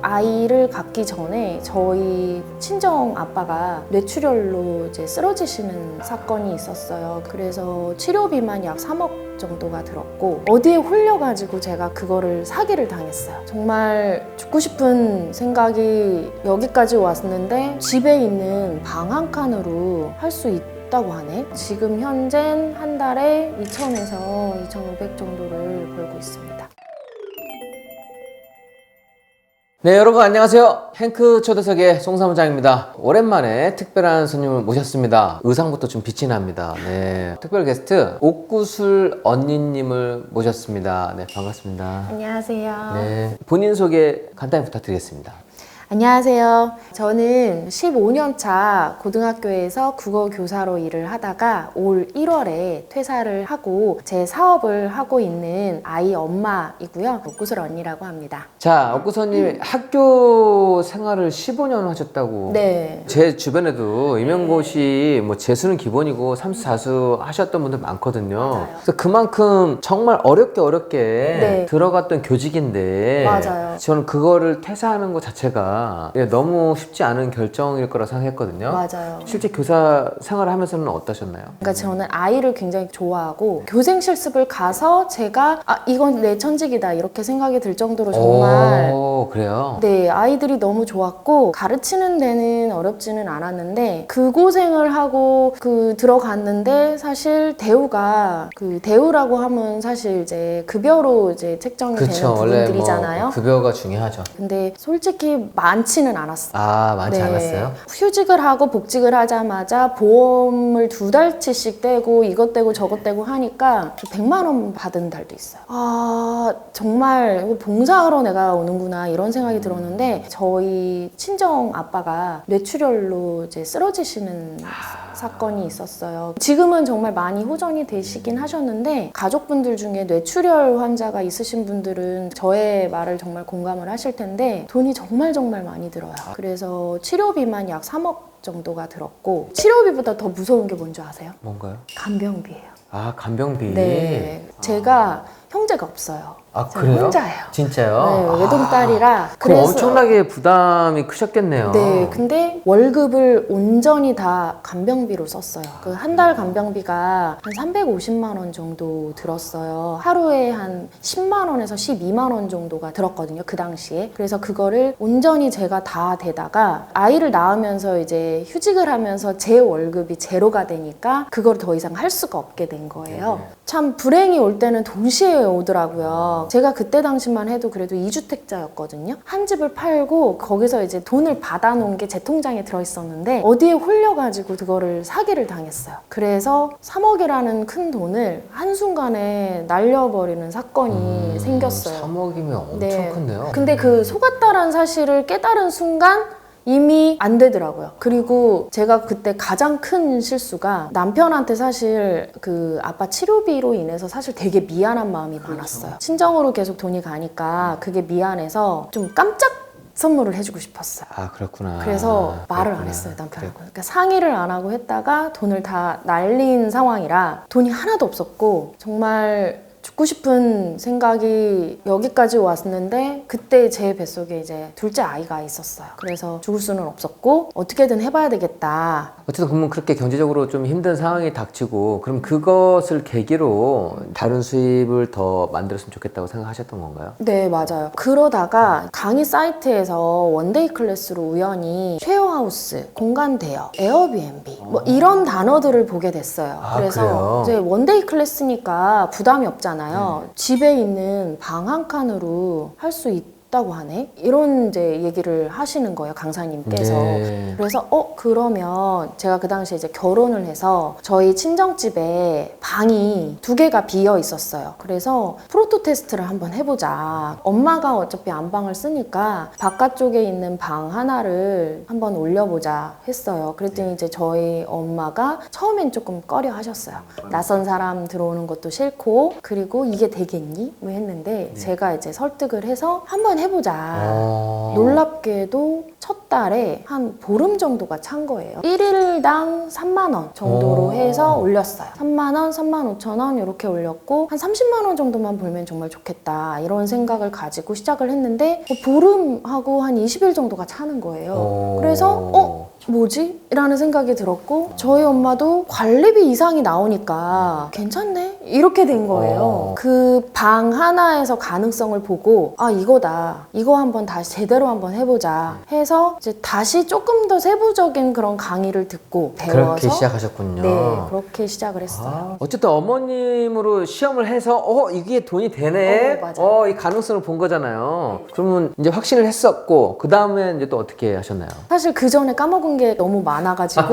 아이를 갖기 전에 저희 친정 아빠가 뇌출혈로 이제 쓰러지시는 사건이 있었어요. 그래서 치료비만 약 3억 정도가 들었고 어디에 홀려가지고 제가 그거를 사기를 당했어요. 정말 죽고 싶은 생각이 여기까지 왔는데 집에 있는 방 한 칸으로 할 수 있다고 하네. 지금 현재 한 달에 2,000에서 2,500 정도를 벌고 있습니다. 네, 여러분 안녕하세요. 행크 초대석의 송 사무장입니다. 오랜만에 특별한 손님을 모셨습니다. 의상부터 좀 빛이 납니다. 네, 특별 게스트 옥구슬 언니님을 모셨습니다. 네, 반갑습니다. 안녕하세요. 네, 본인 소개 간단히 부탁드리겠습니다. 안녕하세요. 저는 15년 차 고등학교에서 국어 교사로 일을 하다가 올 1월에 퇴사를 하고 제 사업을 하고 있는 아이 엄마이고요. 옥구슬 언니라고 합니다. 자, 옥구슬님 학교 생활을 15년 하셨다고. 네. 제 주변에도 임용고시 뭐 재수는 기본이고 삼수 사수 하셨던 분들 많거든요. 맞아요. 그래서 그만큼 정말 어렵게 네. 들어갔던 교직인데 맞아요. 저는 그거를 퇴사하는 것 자체가 너무 쉽지 않은 결정일 거라 생각했거든요. 맞아요. 실제 교사 생활을 하면서는 어떠셨나요? 그러니까 저는 아이를 굉장히 좋아하고 교생 실습을 가서 제가 이건 내 천직이다 이렇게 생각이 들 정도로 정말 오, 그래요? 네, 아이들이 너무 좋았고 가르치는 데는 어렵지는 않았는데 그 고생을 하고 들어갔는데 사실 대우가 대우라고 하면 사실 이제 급여로 이제 책정이 되는 부분들이잖아요. 뭐 급여가 중요하죠. 근데 솔직히 많지는 않았어요. 아, 많지 않았어요? 휴직을 하고 복직을 하자마자 보험을 2달치씩 떼고 이것 떼고 저것 떼고 하니까 100만 원 받은 달도 있어요. 아, 정말 봉사하러 내가 오는구나 이런 생각이 들었는데 저희 친정 아빠가 뇌출혈로 이제 쓰러지시는 사건이 있었어요. 지금은 정말 많이 호전이 되시긴 하셨는데 가족분들 중에 뇌출혈 환자가 있으신 분들은 저의 말을 정말 공감을 하실 텐데 돈이 정말 많이 들어요. 그래서 치료비만 약 3억 정도가 들었고 치료비보다 더 무서운 게 뭔지 아세요? 뭔가요? 간병비예요. 아, 간병비. 네, 제가 형제가 없어요. 아, 제가 그래요? 혼자예요. 진짜요? 네, 외동딸이라. 그럼 엄청나게 부담이 크셨겠네요. 네, 근데 월급을 온전히 다 간병비로 썼어요. 그 한 달 간병비가 한 350만 원 정도 들었어요. 하루에 한 10만 원에서 12만 원 정도가 들었거든요, 그 당시에. 그래서 그거를 온전히 제가 다 대다가 아이를 낳으면서 이제 휴직을 하면서 제 월급이 제로가 되니까 그걸 더 이상 할 수가 없게 된 거예요. 참 불행이 올 때는 동시에 오더라고요. 제가 그때 당시만 해도 그래도 2주택자였거든요. 한 집을 팔고 거기서 이제 돈을 받아놓은 게 제 통장에 들어있었는데 어디에 홀려가지고 그거를 사기를 당했어요. 그래서 3억이라는 큰 돈을 한순간에 날려버리는 사건이 생겼어요. 3억이면 엄청 네. 큰데요? 근데 그 속았다라는 사실을 깨달은 순간 이미 안 되더라고요. 그리고 제가 그때 가장 큰 실수가 남편한테 사실 그 아빠 치료비로 인해서 사실 되게 미안한 마음이 많았어요. 친정으로 계속 돈이 가니까 그게 미안해서 좀 깜짝 선물을 해주고 싶었어요. 아, 그렇구나. 그래서 말을 안 했어요, 남편하고. 그러니까 상의를 안 하고 했다가 돈을 다 날린 상황이라 돈이 하나도 없었고 정말 죽고 싶은 생각이 여기까지 왔는데 그때 제 뱃속에 이제 둘째 아이가 있었어요. 그래서 죽을 수는 없었고 어떻게든 해봐야 되겠다. 어쨌든 그러면 그렇게 경제적으로 좀 힘든 상황이 닥치고 그럼 그것을 계기로 다른 수입을 더 만들었으면 좋겠다고 생각하셨던 건가요? 네, 맞아요. 그러다가 강의 사이트에서 원데이 클래스로 우연히 쉐어하우스, 공간 대여, 에어비앤비 뭐 이런 단어들을 보게 됐어요. 아, 그래서 그래요? 이제 원데이 클래스니까 부담이 없잖아요. 집에 있는 방 한 칸으로 할 수 있다고 하네? 이런 이제 얘기를 하시는 거예요, 강사님께서. 네. 그래서 그러면 제가 그 당시에 이제 결혼을 해서 저희 친정집에 방이 2개가 비어 있었어요. 그래서 프로토 테스트를 한번 해보자. 엄마가 어차피 안방을 쓰니까 바깥쪽에 있는 방 하나를 한번 올려보자 했어요. 그랬더니 이제 저희 엄마가 처음엔 조금 꺼려 하셨어요. 낯선 사람 들어오는 것도 싫고 그리고 이게 되겠니? 뭐 했는데 제가 이제 설득을 해서 한번 해보자. 놀랍게도 첫 달에 한 보름 정도가 찬 거예요. 1일당 3만 원 정도로 해서 올렸어요. 3만 원, 3만 5천 원 이렇게 올렸고 한 30만 원 정도만 벌면 정말 좋겠다 이런 생각을 가지고 시작을 했는데 보름하고 한 20일 정도가 차는 거예요. 그래서 뭐지? 라는 생각이 들었고 저희 엄마도 관리비 이상이 나오니까 괜찮네? 이렇게 된 거예요. 그 방 하나에서 가능성을 보고 아 이거다. 이거 한번 다시 제대로 한번 해보자 해서 이제 다시 조금 더 세부적인 그런 강의를 듣고 배워서 그렇게 시작하셨군요. 네, 그렇게 시작을 했어요. 어쨌든 어머님으로 시험을 해서 이게 돈이 되네. 맞아요. 이 가능성을 본 거잖아요. 그러면 이제 확신을 했었고 그 다음에 이제 또 어떻게 하셨나요? 사실 그 전에 까먹은 게 너무 많아가지고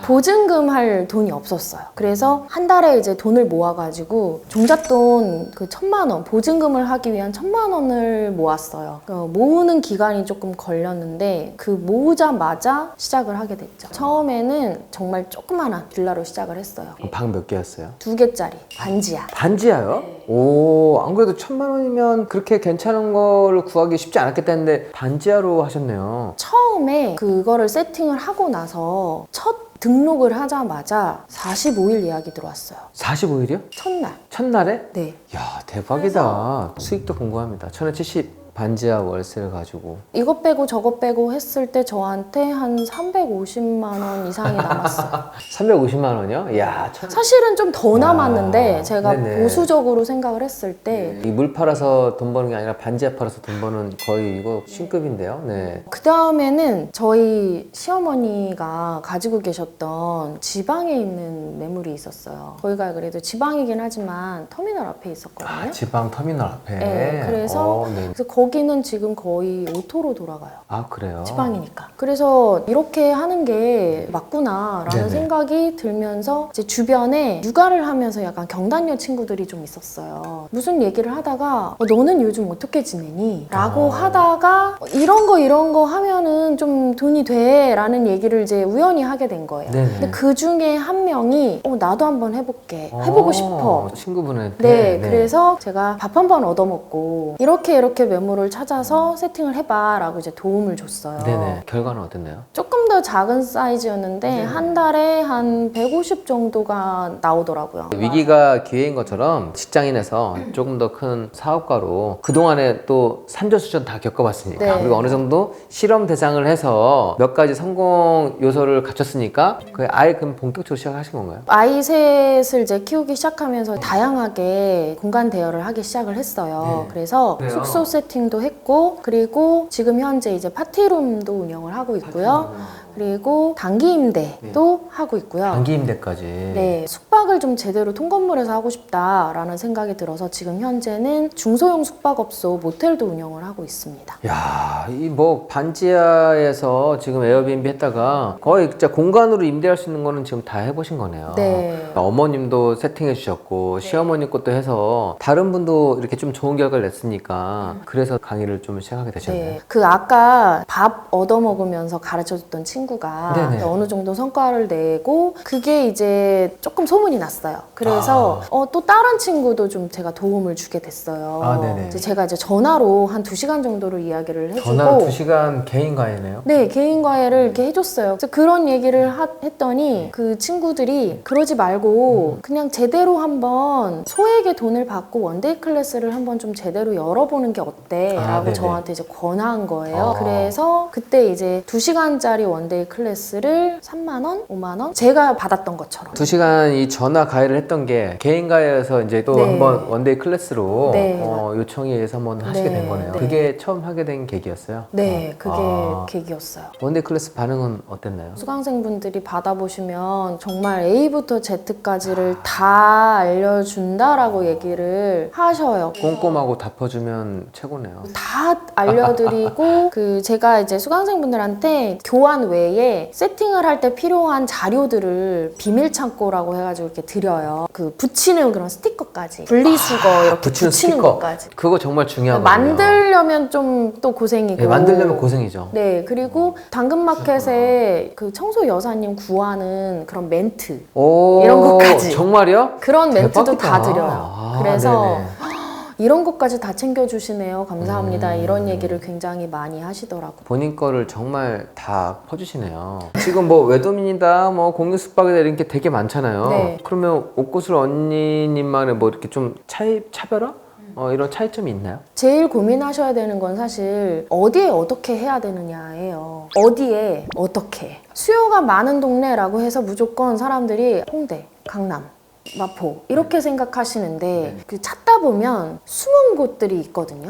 보증금 할 돈이 없었어요. 그래서 한 달에 이제 돈을 모아가지고 종잣돈 그 1,000만 원 보증금을 하기 위한 1,000만 원을 모았어요. 모으는 기간이 조금 걸렸는데 그 모으자마자 시작을 하게 됐죠. 처음에는 정말 조그마한 빌라로 시작을 했어요. 방 몇 개였어요? 2개짜리 반지하. 반지하요? 오, 안 그래도 1,000만 원이면 그렇게 괜찮은 거를 구하기 쉽지 않았겠다 했는데 반지하로 하셨네요. 처음에 그거를 세팅을 하고 나서 첫 등록을 하자마자 45일 예약이 들어왔어요. 45일이요? 첫날. 첫날에? 네. 야, 대박이다. 수익도 궁금합니다. 1,070 반지하 월세를 가지고. 이것 빼고 저것 빼고 했을 때 저한테 한 350만 원 이상이 남았어요. 350만 원이요? 야, 사실은 좀 더 남았는데 제가 네네. 보수적으로 생각을 했을 때 이 물 팔아서 돈 버는 게 아니라 반지하 팔아서 돈 버는 거의 이거 신급인데요. 네. 그 다음에는 저희 시어머니가 가지고 계셨던 지방에 있는 매물이 있었어요. 저희가 그래도 지방이긴 하지만 터미널 앞에 있었거든요. 지방 터미널 앞에. 네, 그래서 네. 거기는 지금 거의 오토로 돌아가요. 아, 그래요? 지방이니까. 그래서 이렇게 하는 게 맞구나라는 네네. 생각이 들면서 이제 주변에 육아를 하면서 약간 경단녀 친구들이 좀 있었어요. 무슨 얘기를 하다가 너는 요즘 어떻게 지내니? 라고 하다가 이런 거 하면은 좀 돈이 돼 라는 얘기를 이제 우연히 하게 된 거예요. 네네. 근데 그 중에 한 명이 나도 한번 해볼게. 해보고 싶어. 친구분한테. 네, 그래서 제가 밥 한 번 얻어먹고 이렇게 매물을 찾아서 세팅을 해봐라고 이제 도움을 줬어요. 네네. 결과는 어땠나요? 조금 더 작은 사이즈였는데 네. 한 달에 한 150 정도가 나오더라고요. 위기가 기회인 것처럼 직장인에서 조금 더 큰 사업가로 그동안에 또 산전수전 다 겪어봤으니까 네. 그리고 어느 정도 실험 대상을 해서 몇 가지 성공 요소를 갖췄으니까 아예 그럼 본격적으로 시작하신 건가요? 아이 셋을 이제 키우기 시작하면서 다양하게 공간 대여를 하기 시작을 했어요. 네. 그래서 그래요? 숙소 세팅도 했고 그리고 지금 현재 이제 파티룸도 운영을 하고 있고요. 그리고 단기 임대도 하고 있고요. 단기 임대까지. 네, 숙박을 좀 제대로 통건물에서 하고 싶다라는 생각이 들어서 지금 현재는 중소형 숙박업소 모텔도 운영을 하고 있습니다. 야, 이 뭐 반지하에서 지금 에어비앤비 했다가 거의 진짜 공간으로 임대할 수 있는 거는 지금 다 해보신 거네요. 네. 어머님도 세팅해 주셨고 시어머니 것도 해서 다른 분도 이렇게 좀 좋은 결과를 냈으니까 그래서 강의를 좀 시작하게 되셨네요. 네, 그 아까 밥 얻어먹으면서 가르쳐줬던 친구가 네네. 어느 정도 성과를 내고 그게 이제 조금 소문이 났어요. 그래서 또 다른 친구도 좀 제가 도움을 주게 됐어요. 아, 네네. 이제 제가 이제 전화로 한 2시간 정도를 이야기를 해주고 전화 2시간 개인 과외네요. 네, 개인 과외를 이렇게 해줬어요. 그래서 그런 얘기를 했더니 그 친구들이 그러지 말고 그냥 제대로 한번 소액의 돈을 받고 원데이 클래스를 한번 좀 제대로 열어보는 게 어때? 아, 라고 네네. 저한테 이제 권한 거예요. 그래서 그때 이제 2시간짜리 원데이 클래스를 3만 원, 5만 원 제가 받았던 것처럼 2시간 이 전화 과외를 했던 게 개인 과외에서 이제 또 네. 한번 원데이 클래스로 네. 요청에 의해서 한번 하시게 네. 된 거네요. 네. 그게 처음 하게 된 계기였어요? 네, 그게 아. 계기였어요. 원데이 클래스 반응은 어땠나요? 수강생분들이 받아보시면 정말 A부터 Z까지를 다 알려준다라고 얘기를 하셔요. 꼼꼼하고 덮어주면 최고네요. 다 알려드리고 그 제가 이제 수강생분들한테 교환 외에 세팅을 할 때 필요한 자료들을 비밀 창고라고 해가지고 이렇게 드려요. 그 붙이는 그런 스티커까지 분리수거 이렇게 붙이는 스티커. 것까지 그거 정말 중요하거든요. 만들려면 좀 또 고생이고 네, 만들려면 고생이죠. 네, 그리고 당근마켓에 그 청소 여사님 구하는 그런 멘트 오, 이런 것까지. 정말요? 그런 멘트도 대박이다. 다 드려요. 아, 그래서 네네. 이런 것까지 다 챙겨주시네요. 감사합니다. 이런 얘기를 굉장히 많이 하시더라고요. 본인 거를 정말 다 퍼주시네요. 지금 뭐 외도민이다, 뭐 공유 숙박이다 이런 게 되게 많잖아요. 네. 그러면 옷구슬 언니님만의 뭐 이렇게 좀 차별화? 이런 차이점이 있나요? 제일 고민하셔야 되는 건 사실 어디에 어떻게 해야 되느냐예요. 어디에 어떻게. 수요가 많은 동네라고 해서 무조건 사람들이 홍대, 강남, 마포 이렇게 생각하시는데 그 찾다 보면 숨은 곳들이 있거든요.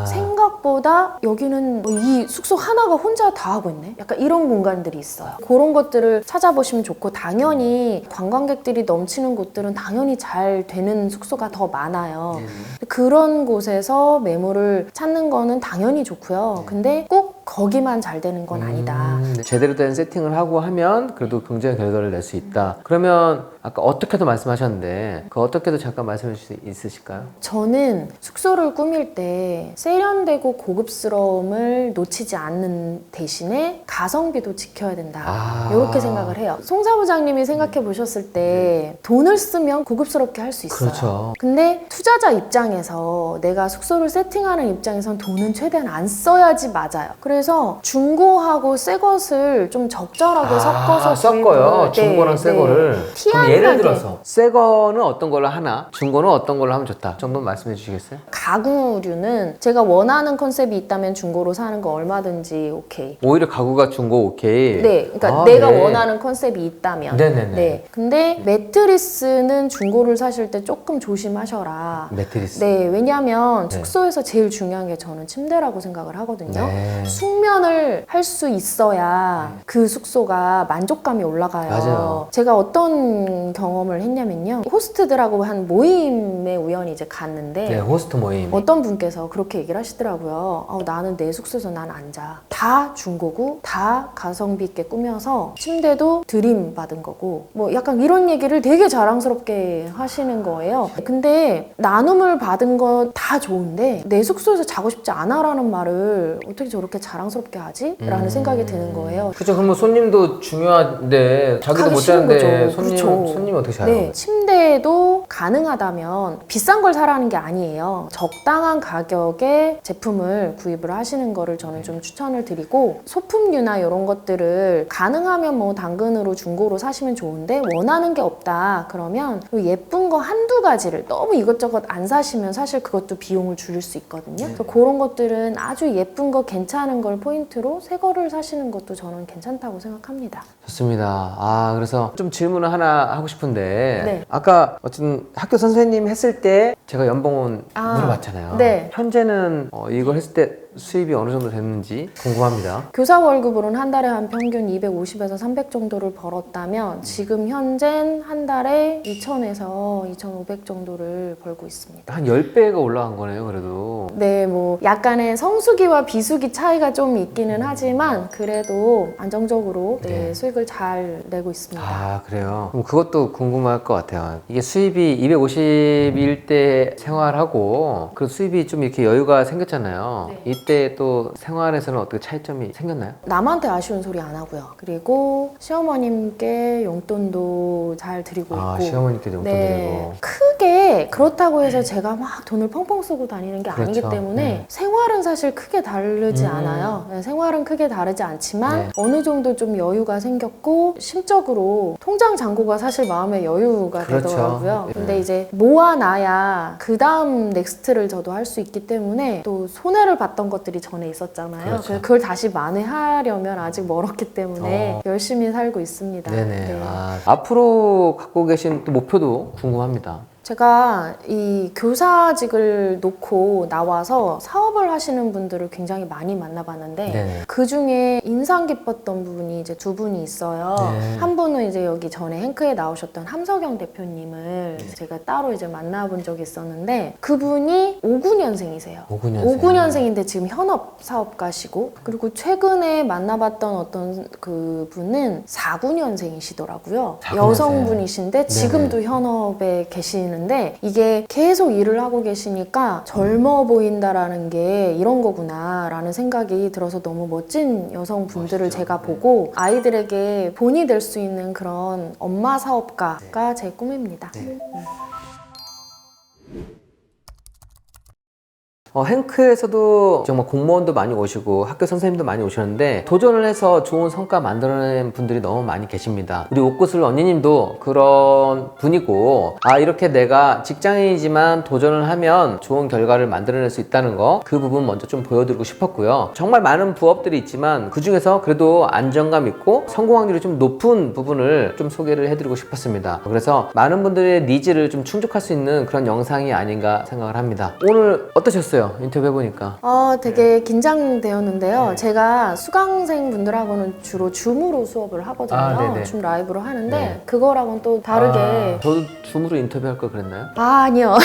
생각보다 여기는 이 숙소 하나가 혼자 다 하고 있네? 약간 이런 공간들이 있어요. 그런 것들을 찾아보시면 좋고, 당연히 관광객들이 넘치는 곳들은 당연히 잘 되는 숙소가 더 많아요. 그런 곳에서 매물을 찾는 거는 당연히 좋고요. 근데 꼭 거기만 잘 되는 건 아니다. 제대로 된 세팅을 하고 하면 그래도 긍정의 결과를 낼 수 있다. 그러면 아까 어떻게도 말씀하셨는데 그 어떻게도 잠깐 말씀해 주실 수 있으실까요? 저는 숙소를 꾸밀 때 세련되고 고급스러움을 놓치지 않는 대신에 가성비도 지켜야 된다. 이렇게 생각을 해요. 송 사무장님이 생각해 보셨을 때 돈을 쓰면 고급스럽게 할 수 있어요. 그렇죠. 근데 투자자 입장에서 내가 숙소를 세팅하는 입장에선 돈은 최대한 안 써야지 맞아요. 그래서 중고하고 새 것을 좀 적절하게 섞어서 섞어요. 중고랑 새 거를. 티 그럼 안 예를 나게. 들어서 새 거는 어떤 걸로 하나, 중고는 어떤 걸로 하면 좋다. 정도 말씀해 주시겠어요? 가구류는 제가 원하는 컨셉이 있다면 중고로 사는 거 얼마든지 오케이. 오히려 가구가 중고 오케이. 네, 그러니까 내가 네. 원하는 컨셉이 있다면. 네네네. 네. 근데 매트리스는 중고를 사실 때 조금 조심하셔라. 매트리스. 네, 왜냐하면 네. 숙소에서 제일 중요한 게 저는 침대라고 생각을 하거든요. 네. 숙면을 할 수 있어야 그 숙소가 만족감이 올라가요. 맞아요. 제가 어떤 경험을 했냐면요. 호스트들하고 한 모임에 우연히 이제 갔는데 네, 호스트 모임. 어떤 분께서 그렇게 얘기를 하시더라고요. 나는 내 숙소에서 난 안 자. 다 중고고 다 가성비 있게 꾸며서 침대도 드림 받은 거고 뭐 약간 이런 얘기를 되게 자랑스럽게 하시는 거예요. 근데 나눔을 받은 거 다 좋은데 내 숙소에서 자고 싶지 않아라는 말을 어떻게 저렇게 자랑스럽게 하지? 라는 생각이 드는 거예요. 그렇죠. 그럼 뭐 손님도 중요한데 자기도 가기 못 싫은 자는데 거죠. 그렇죠. 손님 어떻게 자요? 네, 침대도 가능하다면 비싼 걸 사라는 게 아니에요. 적당한 가격에 제품을 구입을 하시는 거를 저는 좀 추천을 드리고, 소품류나 이런 것들을 가능하면 뭐 당근으로 중고로 사시면 좋은데 원하는 게 없다 그러면 예쁜 거 한두 가지를 너무 이것저것 안 사시면 사실 그것도 비용을 줄일 수 있거든요. 그래서 그런 것들은 아주 예쁜 거 괜찮은 걸 포인트로 새 거를 사시는 것도 저는 괜찮다고 생각합니다. 좋습니다. 그래서 좀 질문을 하나 하고 싶은데 네. 아까 어쨌든 학교 선생님 했을 때 제가 연봉은 물어봤잖아요. 네. 현재는 이걸 했을 때 수입이 어느 정도 됐는지 궁금합니다. 교사 월급으로는 한 달에 한 평균 250에서 300 정도를 벌었다면 지금 현재는 한 달에 2,000에서 2,500 정도를 벌고 있습니다. 한 10배가 올라간 거네요, 그래도. 네, 뭐 약간의 성수기와 비수기 차이가 좀 있기는 하지만 그래도 안정적으로 네. 수익을 잘 내고 있습니다. 그래요? 그럼 그것도 궁금할 것 같아요. 이게 수입이 250일 때 생활하고 그 수입이 좀 이렇게 여유가 생겼잖아요. 네. 이때 또 생활에서는 어떻게 차이점이 생겼나요? 남한테 아쉬운 소리 안 하고요. 그리고 시어머님께 용돈도 잘 드리고 있고. 시어머니께도 용돈 드리고. 크게 그렇다고 해서 제가 막 돈을 펑펑 쓰고 다니는 게 아니기 그렇죠. 때문에 네. 생활은 사실 크게 다르지 않아요. 생활은 크게 다르지 않지만 네. 어느 정도 좀 여유가 생겼고 심적으로 통장 잔고가 사실 마음의 여유가 그렇죠. 되더라고요. 네. 근데 이제 모아놔야 그 다음 넥스트를 저도 할 수 있기 때문에 또 손해를 봤던 것들이 전에 있었잖아요. 그렇죠. 그래서 그걸 다시 만회하려면 아직 멀었기 때문에 열심히 살고 있습니다. 네네. 네. 앞으로 갖고 계신 또 목표도 궁금합니다. 제가 이 교사직을 놓고 나와서 사업을 하시는 분들을 굉장히 많이 만나봤는데 네네. 그 중에 인상 깊었던 부분이 이제 두 분이 있어요. 네. 한 분은 이제 여기 전에 행크에 나오셨던 함석영 대표님을 제가 따로 이제 만나본 적이 있었는데 그분이 59년생이세요. 59년생인데 지금 현업 사업가시고, 그리고 최근에 만나봤던 어떤 그 분은 49년생이시더라고요. 49년생. 여성분이신데 지금도 현업에 계시는데 이게 계속 일을 하고 계시니까 젊어 보인다라는 게 이런 거구나 라는 생각이 들어서 너무 멋진 여성분들을 멋있죠. 제가 보고 아이들에게 본이 될 수 있는 그런 엄마 사업가가 제 꿈입니다. 행크에서도 정말 공무원도 많이 오시고 학교 선생님도 많이 오셨는데 도전을 해서 좋은 성과 만들어낸 분들이 너무 많이 계십니다. 우리 옥구슬 언니님도 그런 분이고, 이렇게 내가 직장인이지만 도전을 하면 좋은 결과를 만들어낼 수 있다는 거, 그 부분 먼저 좀 보여드리고 싶었고요. 정말 많은 부업들이 있지만 그 중에서 그래도 안정감 있고 성공 확률이 좀 높은 부분을 좀 소개를 해드리고 싶었습니다. 그래서 많은 분들의 니즈를 좀 충족할 수 있는 그런 영상이 아닌가 생각을 합니다. 오늘 어떠셨어요? 인터뷰 해보니까. 되게 긴장되었는데요. 제가 수강생 분들하고는 주로 줌으로 수업을 하거든요. 네네. 줌 라이브로 하는데 네. 그거랑은 또 다르게 저도 줌으로 인터뷰할 걸 그랬나요? 아니요.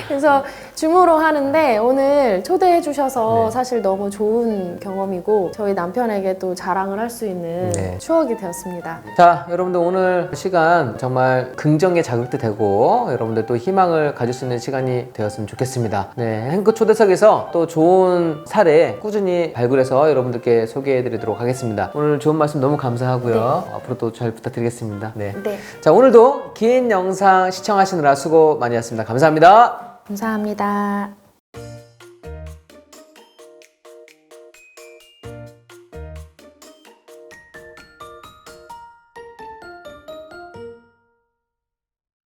그래서 줌으로 하는데 오늘 초대해 주셔서 네. 사실 너무 좋은 경험이고 저희 남편에게 또 자랑을 할 수 있는 네. 추억이 되었습니다. 자, 여러분들 오늘 시간 정말 긍정의 자극도 되고 여러분들 또 희망을 가질 수 있는 시간이 되었으면 좋겠습니다. 네, 행크 초대석에서 또 좋은 사례 꾸준히 발굴해서 여러분들께 소개해 드리도록 하겠습니다. 오늘 좋은 말씀 너무 감사하고요. 앞으로도 잘 부탁드리겠습니다. 네. 네. 자, 오늘도 긴 영상 시청하시느라 수고 많이 하셨습니다. 감사합니다. 감사합니다.